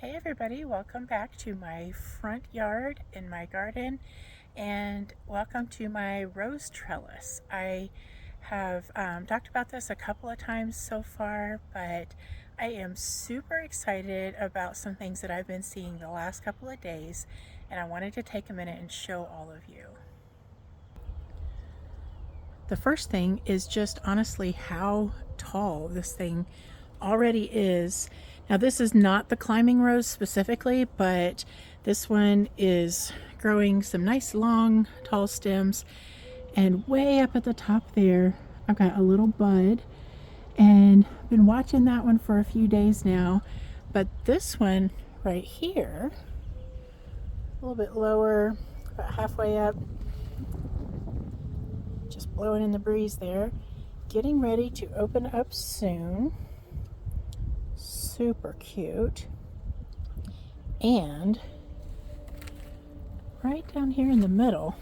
Hey everybody, welcome back to my front yard in my garden and welcome to my rose trellis. I have talked about this a couple of times so far, but I am super excited about some things that I've been seeing the last couple of days, and I wanted to take a minute and show all of you. The first thing is just honestly how tall this thing already is. Now this is not the climbing rose specifically, but this one is growing some nice long tall stems, and way up at the top there I've got a little bud, and I've been watching that one for a few days now. But this one right here, a little bit lower, about halfway up, just blowing in the breeze there, getting ready to open up soon. Super cute. And right down here in the middle,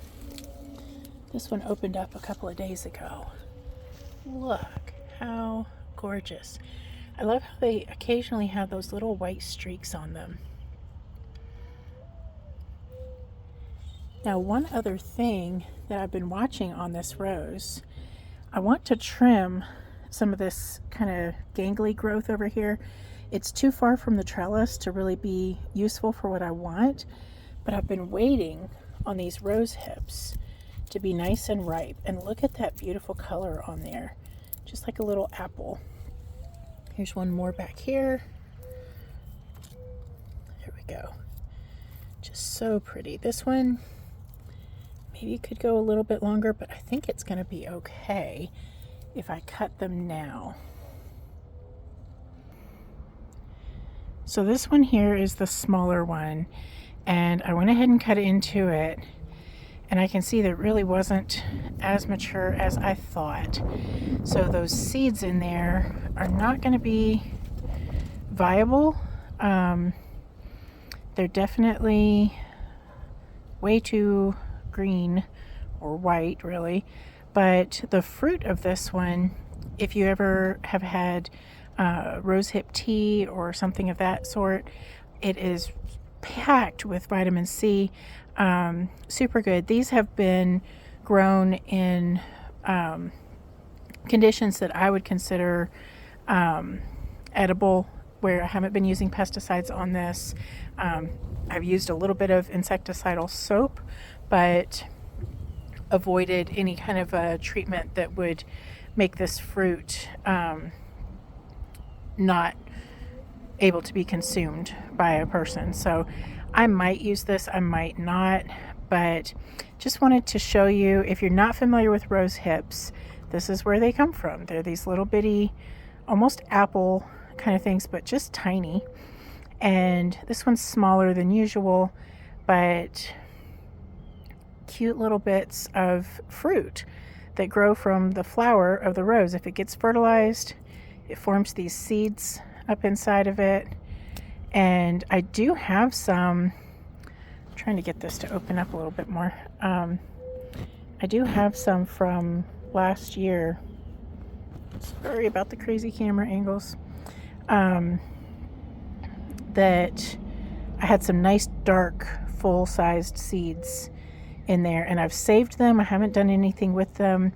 this one opened up a couple of days ago. Look how gorgeous. I love how they occasionally have those little white streaks on them. Now, one other thing that I've been watching on this rose, I want to trim some of this kind of gangly growth over here. It's too far from the trellis to really be useful for what I want, but I've been waiting on these rose hips to be nice and ripe. And look at that beautiful color on there, just like a little apple. Here's one more back here. There we go. Just so pretty. This one maybe could go a little bit longer, but I think it's going to be okay if I cut them now. So this one here is the smaller one, and I went ahead and cut into it, and I can see that it really wasn't as mature as I thought. So those seeds in there are not going to be viable. They're definitely way too green or white, really. But the fruit of this one, if you ever have had rosehip tea or something of that sort, it is packed with vitamin C. Super good. These have been grown in conditions that I would consider edible, where I haven't been using pesticides on this. I've used a little bit of insecticidal soap, but avoided any kind of a treatment that would make this fruit not able to be consumed by a person. So I might use this, I might not, but just wanted to show you, if you're not familiar with rose hips, this is where they come from. They're these little bitty, almost apple kind of things, but just tiny. And this one's smaller than usual, but cute little bits of fruit that grow from the flower of the rose. If it gets fertilized, it forms these seeds up inside of it. And I do have some, I'm trying to get this to open up a little bit more. I do have some from last year. Sorry about the crazy camera angles. That I had some nice dark full-sized seeds in there, and I've saved them. I haven't done anything with them.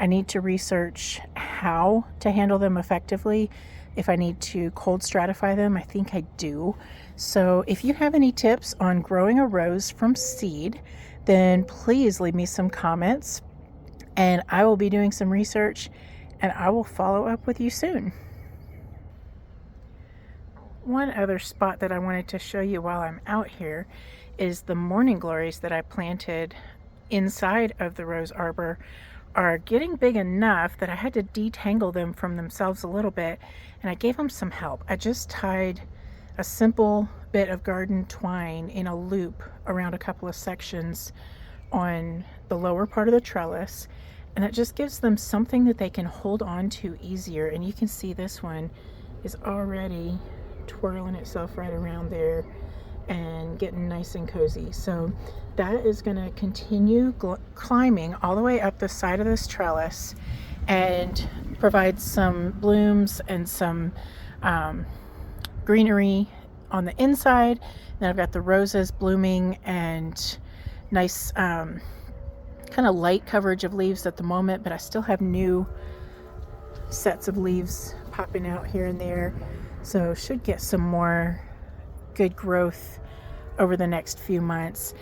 I need to research how to handle them effectively. If I need to cold stratify them, I think I do. So if you have any tips on growing a rose from seed, then please leave me some comments, and I will be doing some research, and I will follow up with you soon. One other spot that I wanted to show you while I'm out here is the morning glories that I planted inside of the rose arbor are getting big enough that I had to detangle them from themselves a little bit, and I gave them some help. I just tied a simple bit of garden twine in a loop around a couple of sections on the lower part of the trellis, and it just gives them something that they can hold on to easier. And you can see this one is already twirling itself right around there and getting nice and cozy. So that is going to continue climbing all the way up the side of this trellis and provide some blooms and some greenery on the inside. Then I've got the roses blooming and nice kind of light coverage of leaves at the moment, but I still have new sets of leaves popping out here and there. So should get some more good growth over the next few months.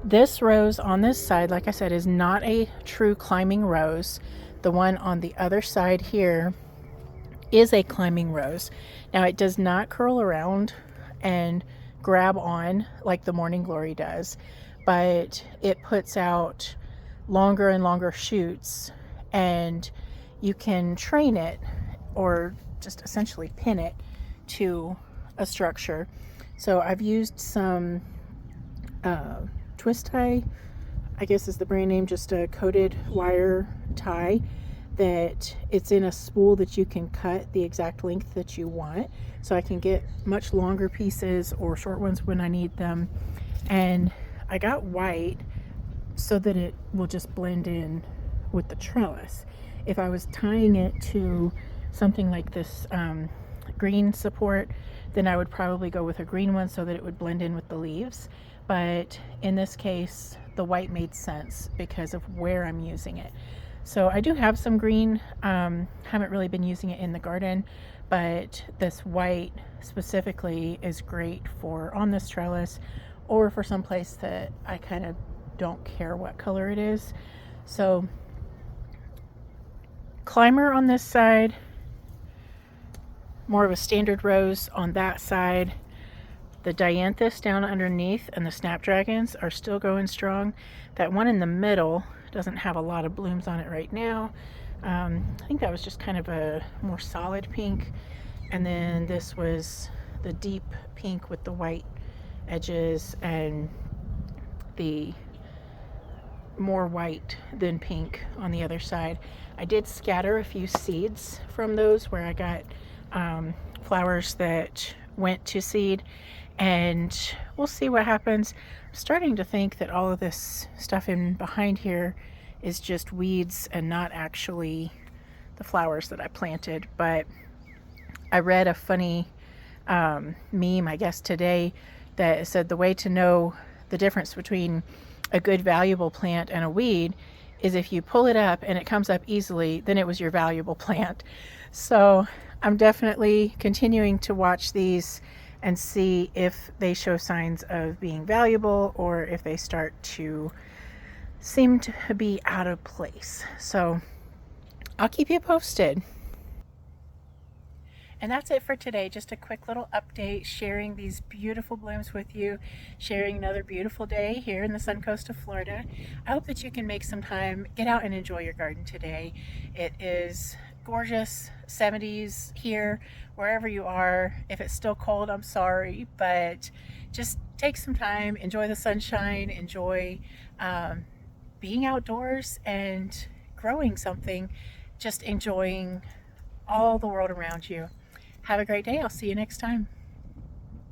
This rose on this side, like I said, is not a true climbing rose. The one on the other side here is a climbing rose. Now it does not curl around and grab on like the morning glory does, but it puts out longer and longer shoots, and you can train it or just essentially pin it to a structure. So I've used some twist tie, I guess is the brand name, just a coated wire tie that it's in a spool that you can cut the exact length that you want. So I can get much longer pieces or short ones when I need them. And I got white so that it will just blend in with the trellis. If I was tying it to something like this green support, then I would probably go with a green one so that it would blend in with the leaves. But in this case, the white made sense because of where I'm using it. So I do have some green, haven't really been using it in the garden, but this white specifically is great for on this trellis or for some place that I kind of don't care what color it is. So climber on this side, more of a standard rose on that side. The dianthus down underneath and the snapdragons are still going strong. That one in the middle doesn't have a lot of blooms on it right now. I think that was just kind of a more solid pink. And then this was the deep pink with the white edges and the more white than pink on the other side. I did scatter a few seeds from those where I got flowers that went to seed, and we'll see what happens. I'm starting to think that all of this stuff in behind here is just weeds and not actually the flowers that I planted. But I read a funny meme, I guess today, that said the way to know the difference between a good valuable plant and a weed is if you pull it up and it comes up easily, then it was your valuable plant. So I'm definitely continuing to watch these and see if they show signs of being valuable or if they start to seem to be out of place. So I'll keep you posted. And that's it for today. Just a quick little update, sharing these beautiful blooms with you, sharing another beautiful day here in the Sun Coast of Florida. I hope that you can make some time, get out and enjoy your garden today. It is gorgeous, 70s here, wherever you are. If it's still cold, I'm sorry, but just take some time, enjoy the sunshine, enjoy being outdoors and growing something, just enjoying all the world around you. Have a great day. I'll see you next time.